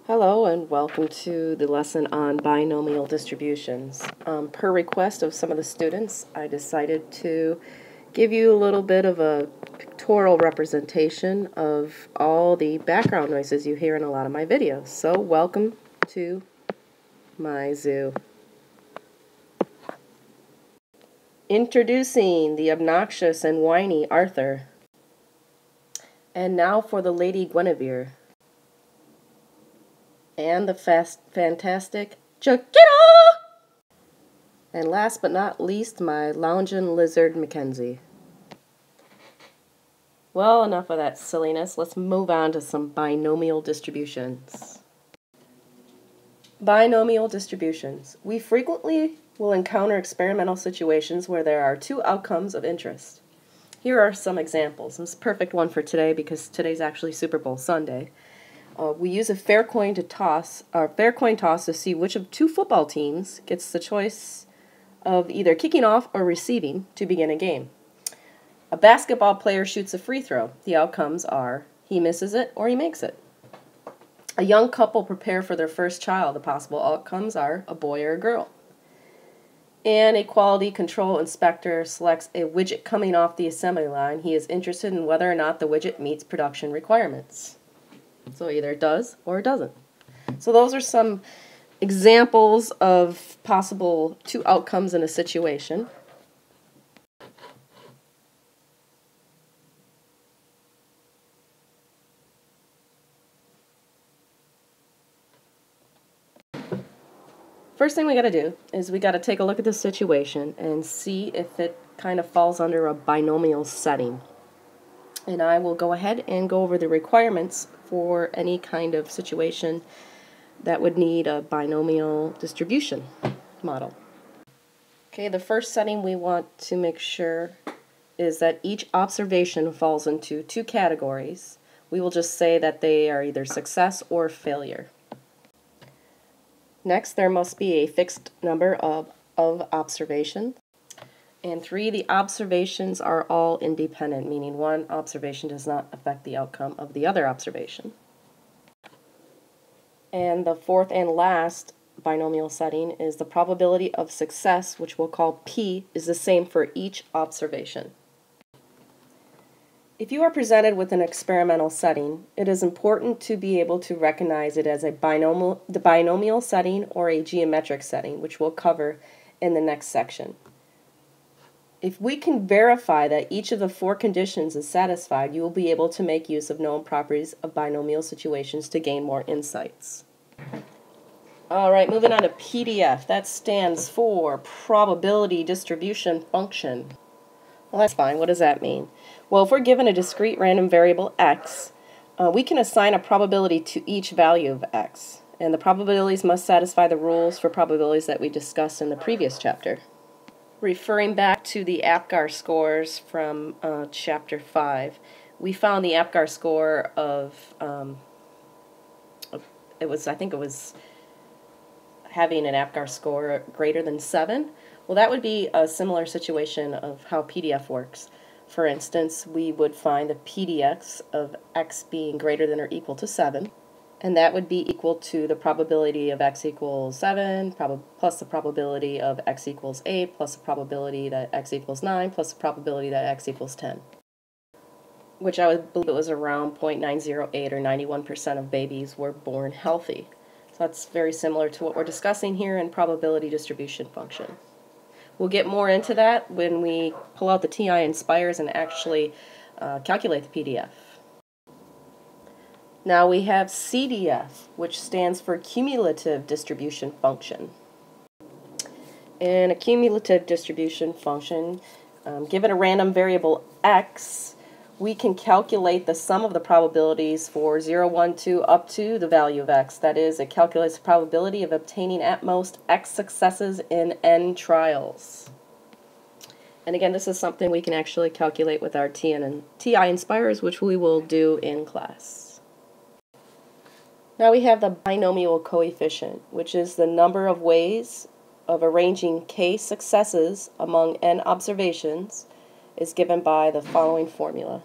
Hello and welcome to the lesson on binomial distributions. Per request of some of the students, I decided to give you a little bit of a pictorial representation of all the background noises you hear in a lot of my videos. So welcome to my zoo. Introducing the obnoxious and whiny Arthur. And now for the Lady Guinevere. And the fantastic Chiquita! And last but not least, my lounging lizard Mackenzie. Well, enough of that silliness. Let's move on to some binomial distributions. Binomial distributions. We frequently will encounter experimental situations where there are two outcomes of interest. Here are some examples. This is a perfect one for today because today's actually Super Bowl Sunday. We use a fair coin toss to see which of two football teams gets the choice of either kicking off or receiving to begin a game. A basketball player shoots a free throw. The outcomes are he misses it or he makes it. A young couple prepare for their first child. The possible outcomes are a boy or a girl. And a quality control inspector selects a widget coming off the assembly line. He is interested in whether or not the widget meets production requirements. So either it does or it doesn't. So those are some examples of possible two outcomes in a situation. First thing we got to do is we got to take a look at the situation and see if it kind of falls under a binomial setting. And I will go ahead and go over the requirements for any kind of situation that would need a binomial distribution model. Okay, the first setting we want to make sure is that each observation falls into two categories. We will just say that they are either success or failure. Next, there must be a fixed number of observations. And 3, the observations are all independent, meaning one observation does not affect the outcome of the other observation. And the fourth and last binomial setting is the probability of success, which we'll call P, is the same for each observation. If you are presented with an experimental setting, it is important to be able to recognize it as the binomial setting or a geometric setting, which we'll cover in the next section. If we can verify that each of the 4 conditions is satisfied, you will be able to make use of known properties of binomial situations to gain more insights. Alright, moving on to PDF. That stands for Probability Distribution Function. Well, that's fine. What does that mean? Well, if we're given a discrete random variable x, we can assign a probability to each value of x. And the probabilities must satisfy the rules for probabilities that we discussed in the previous chapter. Referring back to the APGAR scores from Chapter 5, we found the APGAR score of, I think it was having an APGAR score greater than 7. Well, that would be a similar situation of how PDF works. For instance, we would find the PDX of x being greater than or equal to 7. And that would be equal to the probability of x equals 7, plus the probability of x equals 8, plus the probability that x equals 9, plus the probability that x equals 10. Which I would believe it was around 0.908 or 91% of babies were born healthy. So that's very similar to what we're discussing here in probability distribution function. We'll get more into that when we pull out the TI Inspires and actually calculate the PDF. Now we have CDF, which stands for Cumulative Distribution Function. In a cumulative distribution function, given a random variable x, we can calculate the sum of the probabilities for 0, 1, 2 up to the value of x. That is, it calculates the probability of obtaining at most x successes in n trials. And again, this is something we can actually calculate with our TI Inspires, which we will do in class. Now we have the binomial coefficient, which is the number of ways of arranging k successes among n observations, is given by the following formula.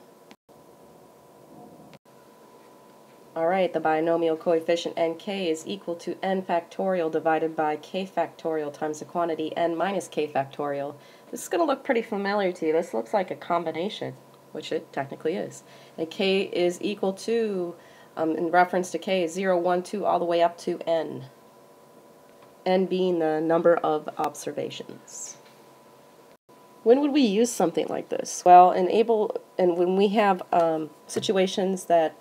Alright, the binomial coefficient nk is equal to n factorial divided by k factorial times the quantity n minus k factorial. This is going to look pretty familiar to you. This looks like a combination, which it technically is. And k is equal to, in reference to k, is 0, 1, 2, all the way up to n. N being the number of observations. When would we use something like this? Well, when we have situations that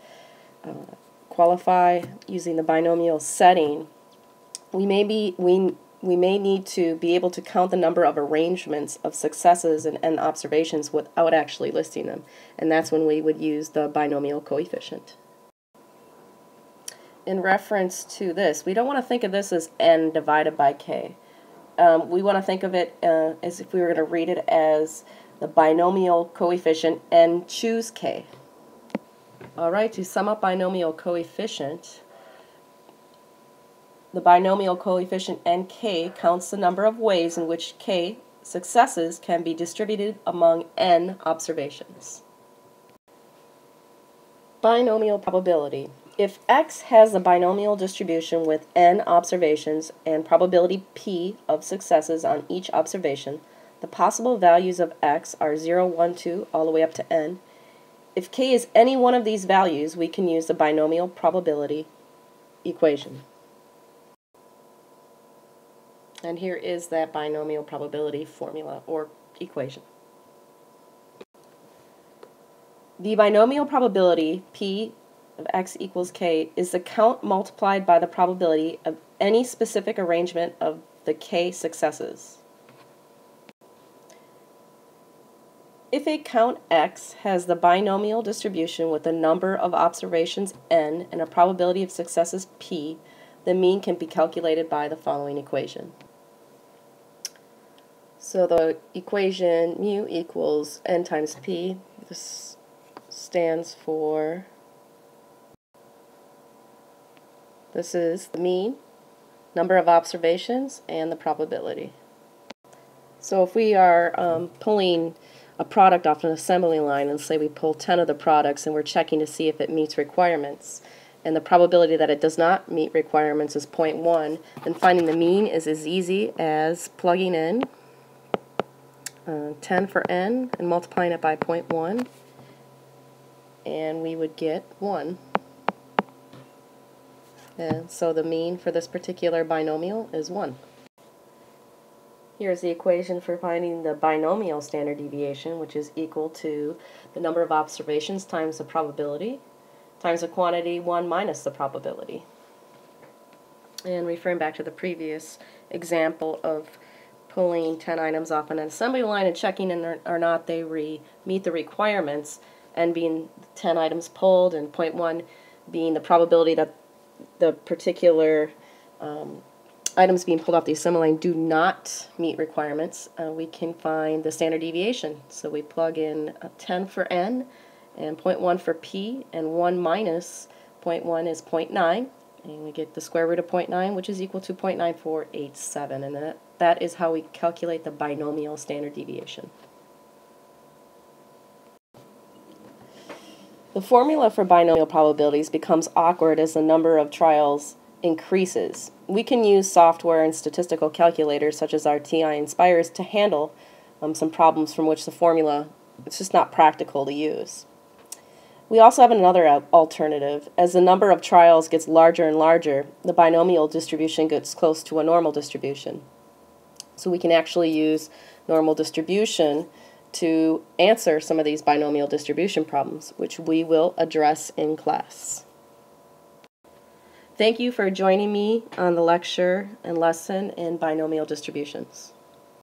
qualify using the binomial setting, we may need to be able to count the number of arrangements of successes and n observations without actually listing them, and that's when we would use the binomial coefficient. In reference to this, we don't want to think of this as n divided by k. We want to think of it as if we were going to read it as the binomial coefficient n choose k. Alright, to sum up binomial coefficient, the binomial coefficient nk counts the number of ways in which k successes can be distributed among n observations. Binomial probability. If x has a binomial distribution with n observations and probability p of successes on each observation, the possible values of x are 0, 1, 2, all the way up to n. If k is any one of these values, we can use the binomial probability equation. And here is that binomial probability formula or equation. The binomial probability p of x equals k is the count multiplied by the probability of any specific arrangement of the k successes. If a count x has the binomial distribution with a number of observations n and a probability of successes p, the mean can be calculated by the following equation. So the equation mu equals n times p. This stands for, this is the mean, number of observations, and the probability. So if we are pulling a product off an assembly line, and say we pull 10 of the products and we're checking to see if it meets requirements, and the probability that it does not meet requirements is 0.1, then finding the mean is as easy as plugging in 10 for n and multiplying it by 0.1, and we would get 1. And so the mean for this particular binomial is 1. Here's the equation for finding the binomial standard deviation, which is equal to the number of observations times the probability times the quantity 1 minus the probability. And referring back to the previous example of pulling 10 items off an assembly line and checking or not they meet the requirements, n being 10 items pulled and 0.1 being the probability that the particular items being pulled off the assembly line do not meet requirements, we can find the standard deviation. So we plug in 10 for n and 0.1 for p, and 1 minus 0.1 is 0.9, and we get the square root of 0.9, which is equal to 0.9487, and that is how we calculate the binomial standard deviation. The formula for binomial probabilities becomes awkward as the number of trials increases. We can use software and statistical calculators such as our TI Inspires to handle some problems from which the formula, it's just not practical to use. We also have another alternative. As the number of trials gets larger and larger, the binomial distribution gets close to a normal distribution. So we can actually use normal distribution to answer some of these binomial distribution problems, which we will address in class. Thank you for joining me on the lecture and lesson in binomial distributions.